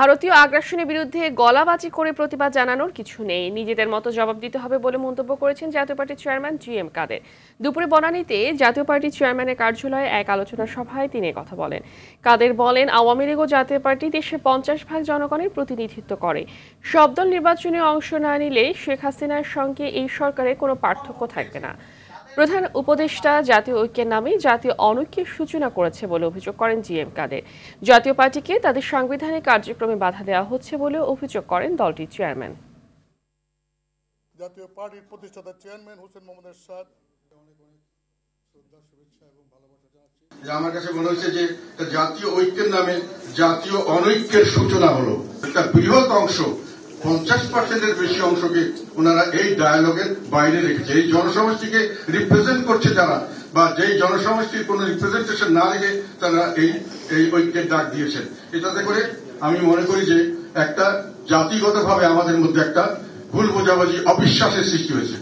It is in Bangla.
ভারতীয় আগ্রাসনের বিরুদ্ধে গলাবাজি করে প্রতিবাদ জানানোর কিছু নেই, নিজেদের মতো জবাব দিতে হবে বলে মন্তব্য করেছেন জাতীয় পার্টির চেয়ারম্যান জি.এম. কাদের। দুপুরে বনানীতে জাতীয় পার্টির চেয়ারম্যানের কার্যালয়ে এক আলোচনা সভায় তিনি কথা বলেন। কাদের বলেন, আওয়ামী লীগ ও জাতীয় পার্টি দেশের 50% জনগণের প্রতিনিধিত্ব করে। সব দল নির্বাচনে অংশ না নিলে শেখ হাসিনার সঙ্গে এই সরকারের কোনো পার্থক্য থাকবে না। প্রধান উপদেষ্টা জাতীয় ঐক্যের নামে জাতীয় অনৈক্যের সূচনা করেছে বলে অভিযোগ করেন জি.এম. কাদের। জাতীয় পার্টিকে তাদের সাংবিধানিক কার্যক্রমে বাধা দেওয়া হচ্ছে বলে অভিযোগ করেন দলটির চেয়ারম্যান। জাতীয় পার্টির প্রতিষ্ঠাতা চেয়ারম্যান হোসেন মোহাম্মদ এরশাদ, আমার কাছে মনে হচ্ছে যে জাতীয় ঐক্যের নামে জাতীয় অনৈক্যের সূচনা হলো। একটা বৃহৎ অংশ, 50%-এর বেশি অংশকে ওনারা এই ডায়ালগের বাইরে রেখেছে। এই জনসমষ্টিকে রিপ্রেজেন্ট করছে যারা, বা যেই জনসমষ্টির কোন রিপ্রেজেন্টেশন না রেখে তারা এই ঐক্যের ডাক দিয়েছেন। এটাতে করে আমি মনে করি যে একটা জাতিগতভাবে আমাদের মধ্যে একটা ভুল বোঝাবুঝি, অবিশ্বাসের সৃষ্টি হয়েছে।